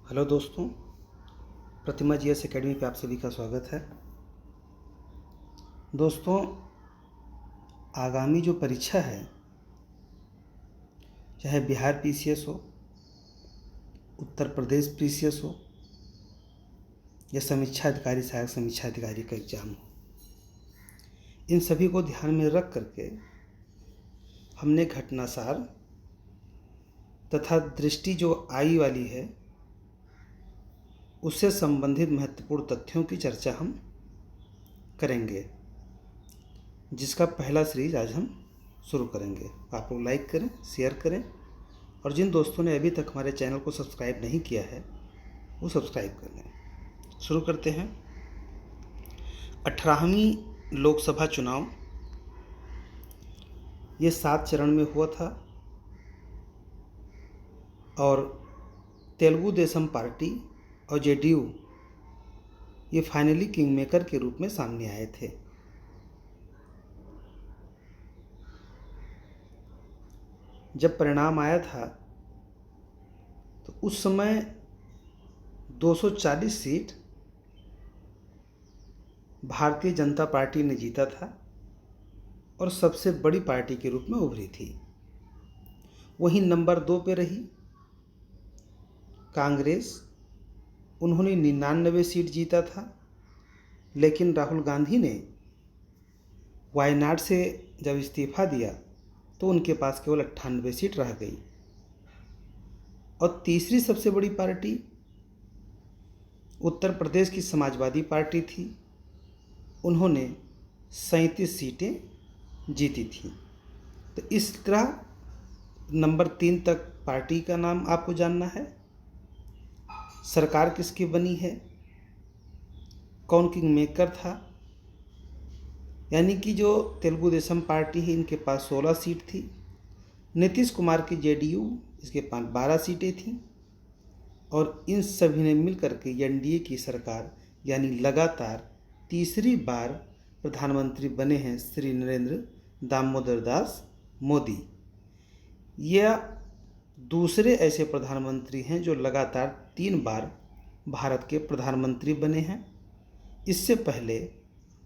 Hello दोस्तों, प्रतिमा GS academy पे आप सभी का स्वागत है। दोस्तों, आगामी जो परीक्षा है, चाहे बिहार पीसीएस हो, उत्तर प्रदेश पीसीएस हो या समीक्षा अधिकारी सहायक समीक्षा अधिकारी का एग्ज़ाम हो, इन सभी को ध्यान में रख करके हमने घटनासार तथा दृष्टि जो आई वाली है उससे संबंधित महत्वपूर्ण तथ्यों की चर्चा हम करेंगे, जिसका पहला सीरीज आज हम शुरू करेंगे। आप लोग लाइक करें, शेयर करें और जिन दोस्तों ने अभी तक हमारे चैनल को सब्सक्राइब नहीं किया है वो सब्सक्राइब कर लें। शुरू करते हैं। 18वीं लोकसभा चुनाव ये 7 चरण में हुआ था और तेलुगु देशम पार्टी और जेडीयू ये फाइनली किंग मेकर के रूप में सामने आए थे। जब परिणाम आया था तो उस समय 240 सीट भारतीय जनता पार्टी ने जीता था और सबसे बड़ी पार्टी के रूप में उभरी थी। वहीं नंबर 2 पे रही कांग्रेस। उन्होंने 99 सीट जीता था, लेकिन राहुल गांधी ने वायनाड से जब इस्तीफा दिया तो उनके पास केवल 98 सीट रह गई। और तीसरी सबसे बड़ी पार्टी उत्तर प्रदेश की समाजवादी पार्टी थी। उन्होंने 37 सीटें जीती थी। तो इस तरह नंबर 3 तक पार्टी का नाम आपको जानना है। सरकार किसकी बनी है, कौन किंग मेकर था, यानी कि जो तेलुगु देशम पार्टी है इनके पास 16 सीट थी। नीतीश कुमार की जेडीयू इसके पास 12 सीटें थीं और इन सभी ने मिलकर के एनडीए की सरकार यानी लगातार तीसरी बार प्रधानमंत्री बने हैं श्री नरेंद्र दामोदर दास मोदी। यह दूसरे ऐसे प्रधानमंत्री हैं जो लगातार 3 बार भारत के प्रधानमंत्री बने हैं। इससे पहले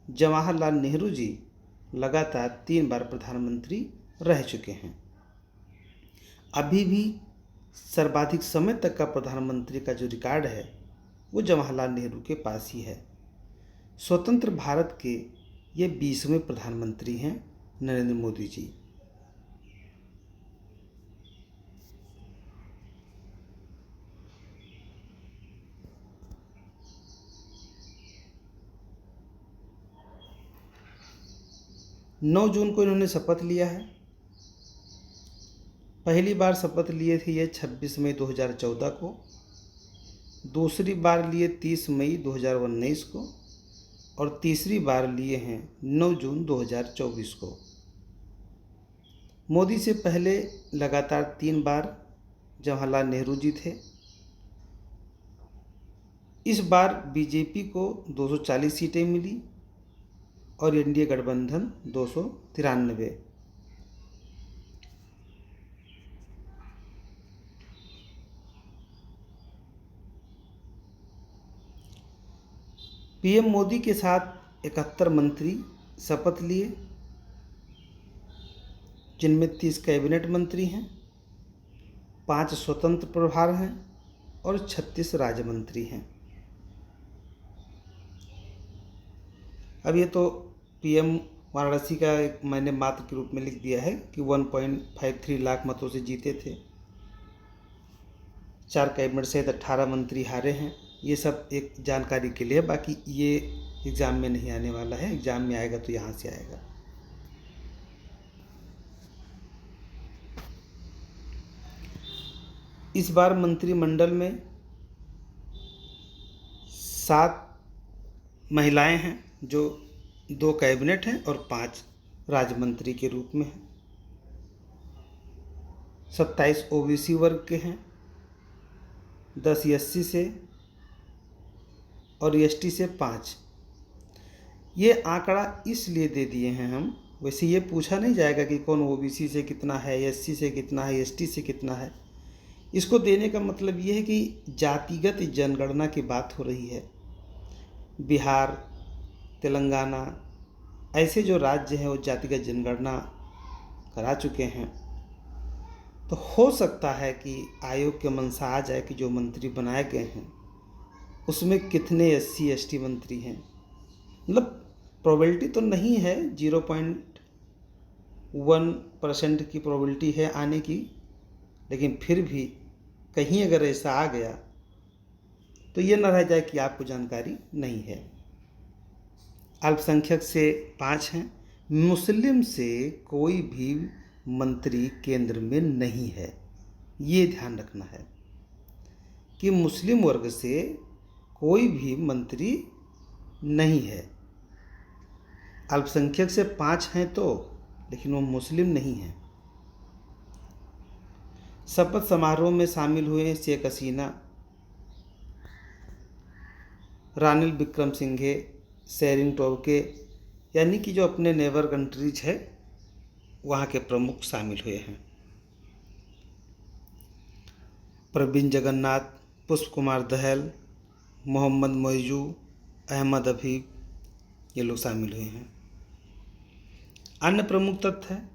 जवाहरलाल नेहरू जी लगातार 3 बार प्रधानमंत्री रह चुके हैं। अभी भी सर्वाधिक समय तक का प्रधानमंत्री का जो रिकॉर्ड है वो जवाहरलाल नेहरू के पास ही है। स्वतंत्र भारत के ये 20वें प्रधानमंत्री हैं नरेंद्र मोदी जी। नौ जून को इन्होंने शपथ लिया है। पहली बार शपथ लिए थे ये 26 मई 2014 को, दूसरी बार लिए 30 मई 2019 को और तीसरी बार लिए हैं 9 जून 2024 को। मोदी से पहले लगातार 3 बार जवाहरलाल नेहरू जी थे। इस बार बीजेपी को 240 सीटें मिली और एनडीए गठबंधन 293। पीएम मोदी के साथ 71 मंत्री शपथ लिए, जिनमें 30 कैबिनेट मंत्री हैं, 5 स्वतंत्र प्रभार हैं और 36 राज्य मंत्री हैं। अब ये तो पीएम वाराणसी का एक मैंने मात्र के रूप में लिख दिया है कि 1.53 लाख मतों से जीते थे। 4 कैबिनेट सहित 18 मंत्री हारे हैं। ये सब एक जानकारी के लिए, बाकी ये एग्ज़ाम में नहीं आने वाला है। एग्ज़ाम में आएगा तो यहाँ से आएगा। इस बार मंत्रिमंडल में 7 महिलाएं हैं जो 2 कैबिनेट हैं और 5 राज्य मंत्री के रूप में हैं। 27 ओबीसी वर्ग के हैं, 10 एससी से और एसटी से 5। ये आंकड़ा इसलिए दे दिए हैं हम, वैसे ये पूछा नहीं जाएगा कि कौन ओबीसी से कितना है, एससी से कितना है, एसटी से कितना है। इसको देने का मतलब ये है कि जातिगत जनगणना की बात हो रही है। बिहार, तेलंगाना ऐसे जो राज्य हैं वो जातिगत जनगणना करा चुके हैं। तो हो सकता है कि आयोग के मंशा आ जाए कि जो मंत्री बनाए गए हैं उसमें कितने SC ST मंत्री हैं। मतलब प्रोबेबिलिटी तो नहीं है, 0.1% की प्रोबेबिलिटी है आने की, लेकिन फिर भी कहीं अगर ऐसा आ गया तो ये न रह जाए कि आपको जानकारी नहीं है। अल्पसंख्यक से 5 हैं, मुस्लिम से कोई भी मंत्री केंद्र में नहीं है। ये ध्यान रखना है कि मुस्लिम वर्ग से कोई भी मंत्री नहीं है। अल्पसंख्यक से 5 हैं तो, लेकिन वो मुस्लिम नहीं हैं। शपथ समारोह में शामिल हुए शेख हसीना, रानिल विक्रमसिंघे, शेरिंग टोब्गे, यानी कि जो अपने नेबर कंट्रीज है वहाँ के प्रमुख शामिल हुए हैं। प्रवीण जगन्नाथ, पुष्प कुमार दहल, मोहम्मद मोइजू, अहमद हफीब, ये लोग शामिल हुए हैं। अन्य प्रमुख तथ्य है,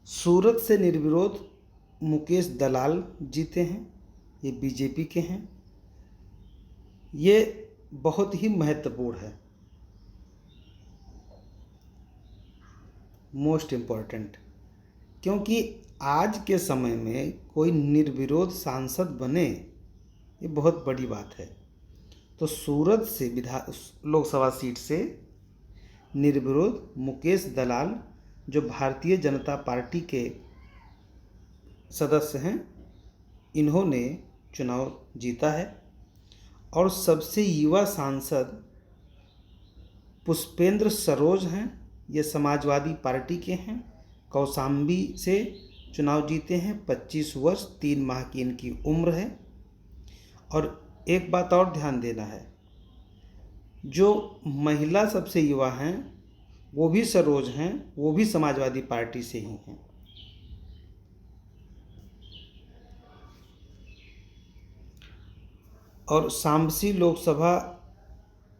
सूरत से निर्विरोध मुकेश दलाल जीते हैं, ये BJP के हैं। ये बहुत ही महत्वपूर्ण है, मोस्ट इम्पॉर्टेंट, क्योंकि आज के समय में कोई निर्विरोध सांसद बने ये बहुत बड़ी बात है। तो सूरत से लोकसभा सीट से निर्विरोध मुकेश दलाल, जो भारतीय जनता पार्टी के सदस्य हैं, इन्होंने चुनाव जीता है। और सबसे युवा सांसद पुष्पेंद्र सरोज हैं, ये समाजवादी पार्टी के हैं, कौशाम्बी से चुनाव जीते हैं। 25 वर्ष 3 माह की इनकी उम्र है। और एक बात और ध्यान देना है, जो महिला सबसे युवा हैं वो भी सरोज हैं, वो भी समाजवादी पार्टी से ही हैं। और शामसी लोकसभा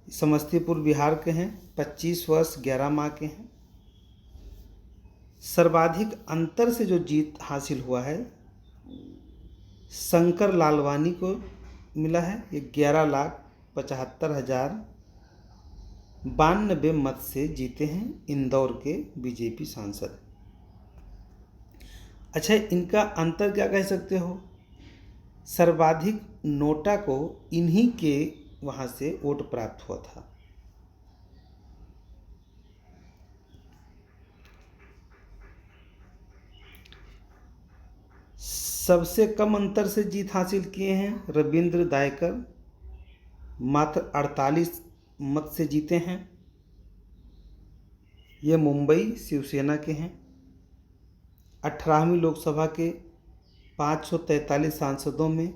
समस्तीपुर बिहार के हैं, 25 वर्ष 11 माह के हैं। सर्वाधिक अंतर से जो जीत हासिल हुआ है शंकर लालवानी को मिला है, ये 11,75,092 मत से जीते हैं, इंदौर के BJP सांसद। अच्छा, इनका अंतर क्या कह सकते हो? सर्वाधिक नोटा को इन्हीं के वहाँ से वोट प्राप्त हुआ था। सबसे कम अंतर से जीत हासिल किए हैं रविंद्र दायकर, मात्र 48 मत से जीते हैं। ये मुंबई शिवसेना के हैं। 18वीं लोकसभा के 543 सांसदों में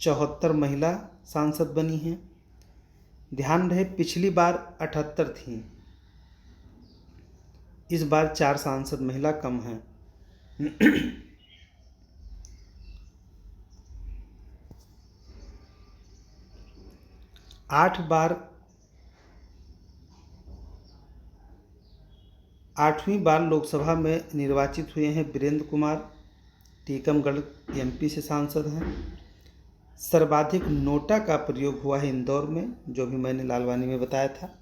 74 महिला सांसद बनी हैं। ध्यान रहे, पिछली बार 78 थीं, इस बार 4 सांसद महिला कम हैं। 8वीं बार लोकसभा में निर्वाचित हुए हैं वीरेंद्र कुमार, टीकमगढ़ MP से सांसद हैं। सर्वाधिक नोटा का प्रयोग हुआ है इंदौर में, जो भी मैंने लालवानी में बताया था।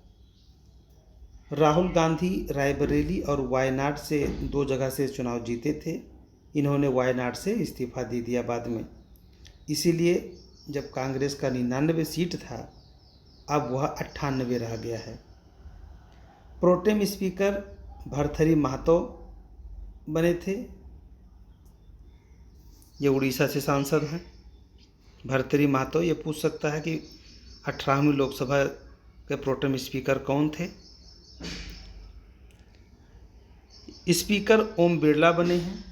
राहुल गांधी रायबरेली और वायनाड से 2 जगह से चुनाव जीते थे, इन्होंने वायनाड से इस्तीफा दे दिया बाद में, इसीलिए जब कांग्रेस का 99 सीट था अब वह 98 रह गया है। प्रोटेम स्पीकर भरथरी महतो बने थे, ये उड़ीसा से सांसद हैं। भरथरी महतो, ये पूछ सकता है कि 18वीं लोकसभा के प्रोटेम स्पीकर कौन थे? स्पीकर ओम बिरला बने हैं,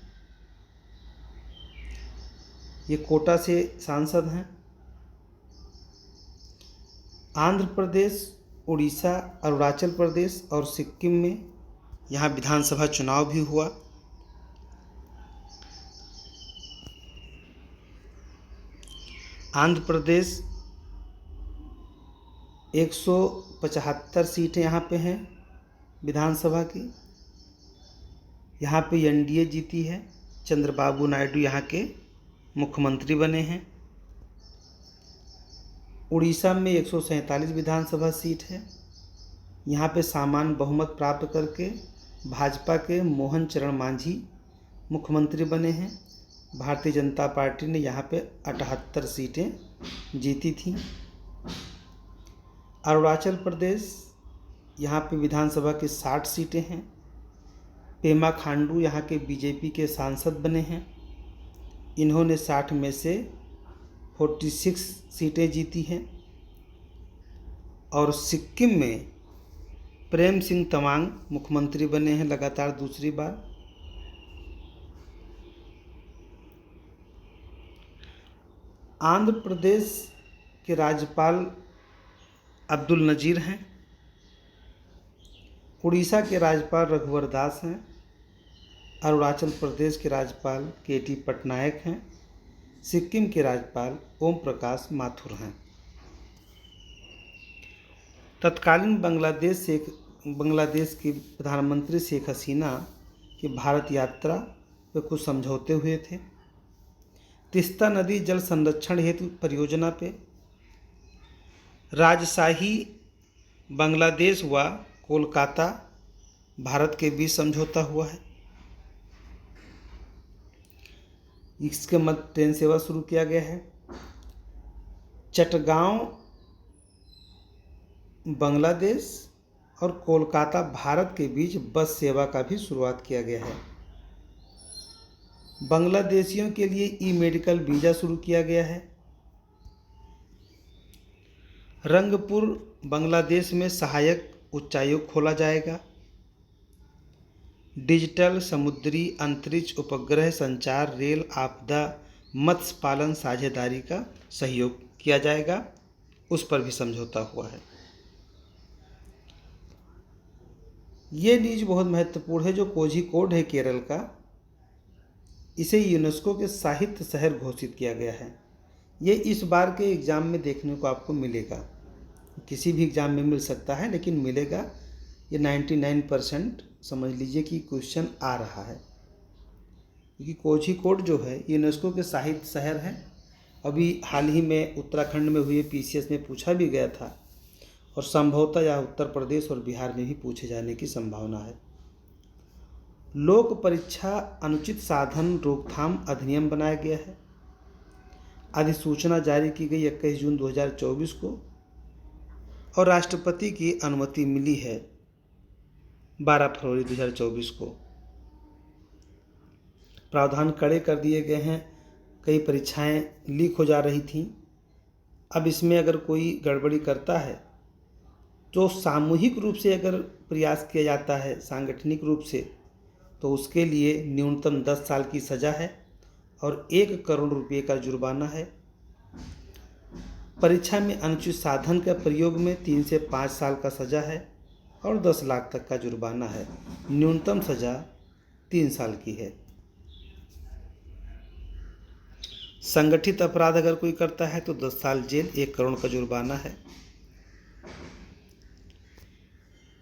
ये कोटा से सांसद हैं। आंध्र प्रदेश, उड़ीसा, अरुणाचल प्रदेश और सिक्किम में यहाँ विधानसभा चुनाव भी हुआ। आंध्र प्रदेश 175 सीटें यहाँ पे हैं विधानसभा की। यहाँ पे एनडीए जीती है, चंद्रबाबू नायडू यहाँ के मुख्यमंत्री बने हैं। उड़ीसा में 147 विधानसभा सीट है। यहाँ पे सामान्य बहुमत प्राप्त करके भाजपा के मोहन चरण मांझी मुख्यमंत्री बने हैं। भारतीय जनता पार्टी ने यहाँ पे 78 सीटें जीती थीं। अरुणाचल प्रदेश, यहाँ पे विधानसभा की 60 सीटें हैं। पेमा खांडू यहाँ के बीजेपी के सांसद बने हैं। इन्होंने 60 में से 46 सीटें जीती हैं। और सिक्किम में प्रेम सिंह तमांग मुख्यमंत्री बने हैं लगातार दूसरी बार। आंध्र प्रदेश के राज्यपाल अब्दुल नज़ीर हैं। उड़ीसा के राज्यपाल रघुवर दास हैं। अरुणाचल प्रदेश के राज्यपाल केटी पटनायक हैं। सिक्किम के राज्यपाल ओम प्रकाश माथुर हैं। तत्कालीन बांग्लादेश की प्रधानमंत्री शेख हसीना की भारत यात्रा पे कुछ समझौते हुए थे। तिस्ता नदी जल संरक्षण हेतु परियोजना पे राजशाही बांग्लादेश व कोलकाता भारत के बीच समझौता हुआ है। इसके मध्य ट्रेन सेवा शुरू किया गया है। चटगांव बांग्लादेश और कोलकाता भारत के बीच बस सेवा का भी शुरुआत किया गया है। बांग्लादेशियों के लिए ई मेडिकल वीज़ा शुरू किया गया है। रंगपुर बांग्लादेश में सहायक उच्चायोग खोला जाएगा। डिजिटल समुद्री अंतरिक्ष उपग्रह संचार रेल आपदा मत्स्य पालन साझेदारी का सहयोग किया जाएगा, उस पर भी समझौता हुआ है। ये न्यूज बहुत महत्वपूर्ण है। जो कोझिकोड है केरल का, इसे यूनेस्को के साहित्य शहर घोषित किया गया है। ये इस बार के एग्ज़ाम में देखने को आपको मिलेगा। किसी भी एग्ज़ाम में मिल सकता है, लेकिन मिलेगा। ये 99% समझ लीजिए कि क्वेश्चन आ रहा है, क्योंकि कोझिकोड जो है यूनेस्को के साहित्य शहर है। अभी हाल ही में उत्तराखंड में हुए पीसीएस में पूछा भी गया था, और संभवतः यह उत्तर प्रदेश और बिहार में भी पूछे जाने की संभावना है। लोक परीक्षा अनुचित साधन रोकथाम अधिनियम बनाया गया है। अधिसूचना जारी की गई 21 जून 2024 को, और राष्ट्रपति की अनुमति मिली है 12 फरवरी 2024 को। प्रावधान कड़े कर दिए गए हैं। कई परीक्षाएं लीक हो जा रही थीं। अब इसमें अगर कोई गड़बड़ी करता है तो सामूहिक रूप से अगर प्रयास किया जाता है, सांगठनिक रूप से, तो उसके लिए न्यूनतम 10 साल की सज़ा है और 1 करोड़ रुपये का जुर्माना है। परीक्षा में अनुचित साधन का प्रयोग में 3 से 5 साल का सज़ा है और 10 लाख तक का जुर्माना है। न्यूनतम सज़ा 3 साल की है। संगठित अपराध अगर कोई करता है तो 10 साल जेल, 1 करोड़ का जुर्माना है।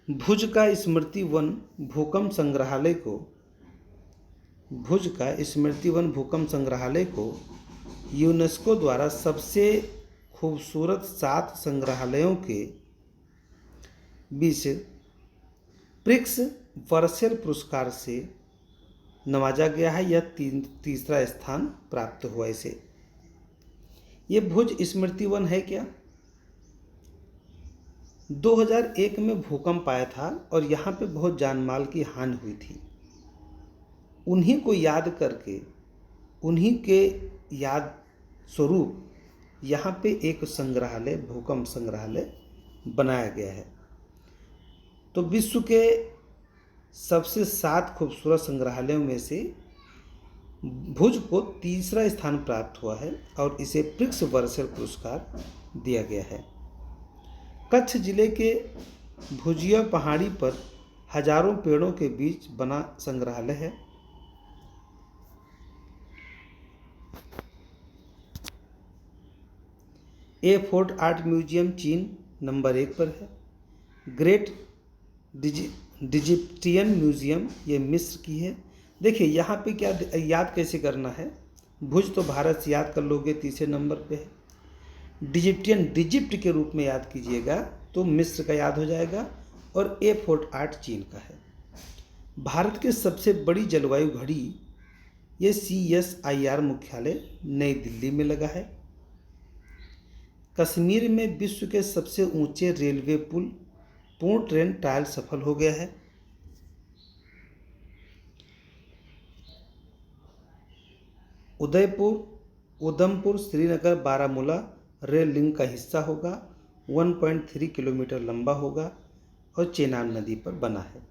भुज का स्मृति वन भूकंप संग्रहालय को यूनेस्को द्वारा सबसे खूबसूरत 7 संग्रहालयों के बीच प्रिक्स वर्सेल पुरस्कार से नवाजा गया है। यह तीसरा स्थान प्राप्त हुआ इसे। ये भुज स्मृति वन है क्या? 2001 में भूकंप आया था और यहाँ पे बहुत जान माल की हानि हुई थी। उन्हीं को याद करके, उन्हीं के याद स्वरूप यहाँ पे एक संग्रहालय, भूकंप संग्रहालय बनाया गया है। तो विश्व के सबसे 7 खूबसूरत संग्रहालयों में से भुज को तीसरा स्थान प्राप्त हुआ है और इसे प्रिक्स वर्सेल पुरस्कार दिया गया है। कच्छ जिले के भुजिया पहाड़ी पर हजारों पेड़ों के बीच बना संग्रहालय है। ए फोर्ट आर्ट म्यूजियम चीन नंबर 1 पर है। ग्रेट डिजिप्टियन म्यूजियम ये मिस्र की है। देखिए यहाँ पे क्या याद कैसे करना है, भुज तो भारत से याद कर लोगे, तीसरे नंबर पे है। डिजिप्ट के रूप में याद कीजिएगा तो मिस्र का याद हो जाएगा, और ए फोर्ट आर्ट चीन का है। भारत के सबसे बड़ी जलवायु घड़ी ये CSIR मुख्यालय नई दिल्ली में लगा है। कश्मीर में विश्व के सबसे ऊंचे रेलवे पुल पूर्ण ट्रेन ट्रायल सफल हो गया है। उधमपुर श्रीनगर बारामूला रेल लिंक का हिस्सा होगा, 1.3 किलोमीटर लंबा होगा और चेनाब नदी पर बना है।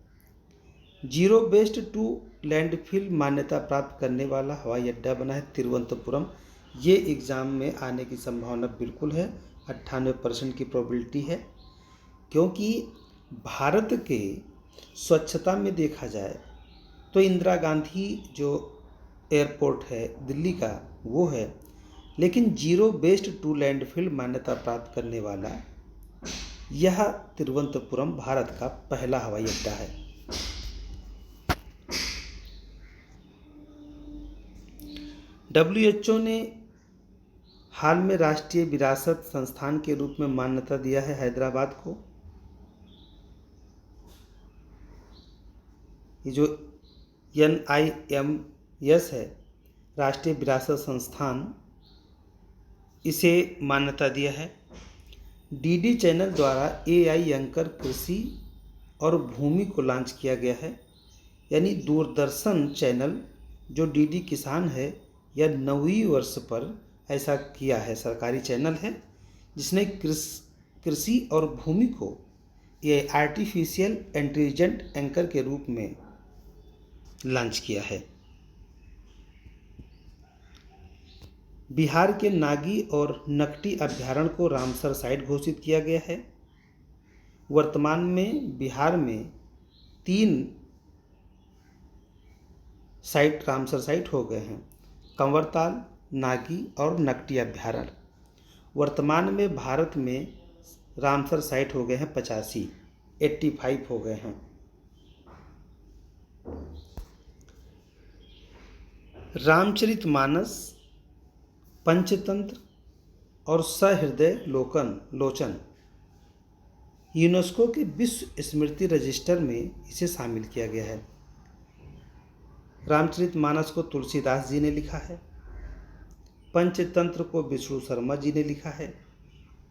जीरो वेस्ट टू लैंडफिल मान्यता प्राप्त करने वाला हवाई अड्डा बना है तिरुवनंतपुरम। ये एग्ज़ाम में आने की संभावना बिल्कुल है, 98% की प्रोबेबिलिटी है, क्योंकि भारत के स्वच्छता में देखा जाए तो इंदिरा गांधी जो एयरपोर्ट है दिल्ली का वो है, लेकिन जीरो वेस्ट टू लैंडफिल मान्यता प्राप्त करने वाला यह तिरुवनंतपुरम भारत का पहला हवाई अड्डा है। WHO ने हाल में राष्ट्रीय विरासत संस्थान के रूप में मान्यता दिया है हैदराबाद को। ये जो NIMS है, राष्ट्रीय विरासत संस्थान, इसे मान्यता दिया है। DD चैनल द्वारा AI एंकर कृषि और भूमि को लॉन्च किया गया है, यानी दूरदर्शन चैनल जो DD किसान है यह 9वीं वर्ष पर ऐसा किया है, सरकारी चैनल है जिसने कृषि और भूमि को ये आर्टिफिशियल इंटेलिजेंट एंकर के रूप में लॉन्च किया है। बिहार के नागी और नकटी अभ्यारण्य को रामसर साइट घोषित किया गया है। वर्तमान में बिहार में 3 साइट रामसर साइट हो गए हैं, कंवरताल, नागी और नकटी अभ्यारण्य। वर्तमान में भारत में रामसर साइट हो गए हैं 85 हो गए हैं। रामचरितमानस, पंचतंत्र और सहृदय लोचन यूनेस्को के विश्व स्मृति रजिस्टर में इसे शामिल किया गया है। रामचरितमानस को तुलसीदास जी ने लिखा है, पंचतंत्र को विष्णु शर्मा जी ने लिखा है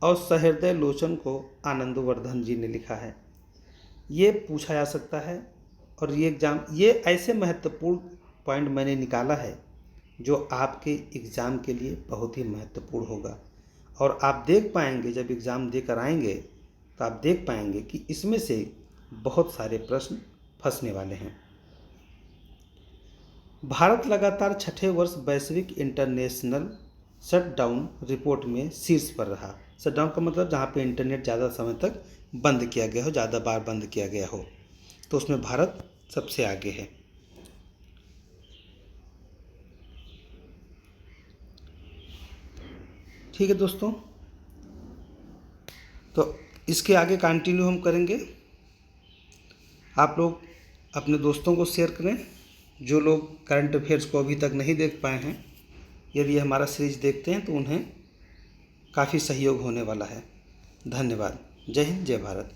और सहृदय लोचन को आनंदवर्धन जी ने लिखा है। ये पूछा जा सकता है, और ये ऐसे महत्वपूर्ण पॉइंट मैंने निकाला है जो आपके एग्ज़ाम के लिए बहुत ही महत्वपूर्ण होगा। और आप देख पाएंगे, जब एग्ज़ाम देकर आएंगे तो आप देख पाएंगे कि इसमें से बहुत सारे प्रश्न फंसने वाले हैं। भारत लगातार 6ठे वर्ष वैश्विक इंटरनेशनल शटडाउन रिपोर्ट में शीर्ष पर रहा। शटडाउन का मतलब जहाँ पे इंटरनेट ज़्यादा समय तक बंद किया गया हो, ज़्यादा बार बंद किया गया हो, तो उसमें भारत सबसे आगे है। ठीक है दोस्तों, तो इसके आगे कंटिन्यू हम करेंगे। आप लोग अपने दोस्तों को शेयर करें, जो लोग करंट अफेयर्स को अभी तक नहीं देख पाए हैं। यदि हमारा सीरीज देखते हैं तो उन्हें काफ़ी सहयोग होने वाला है। धन्यवाद। जय हिंद, जय भारत।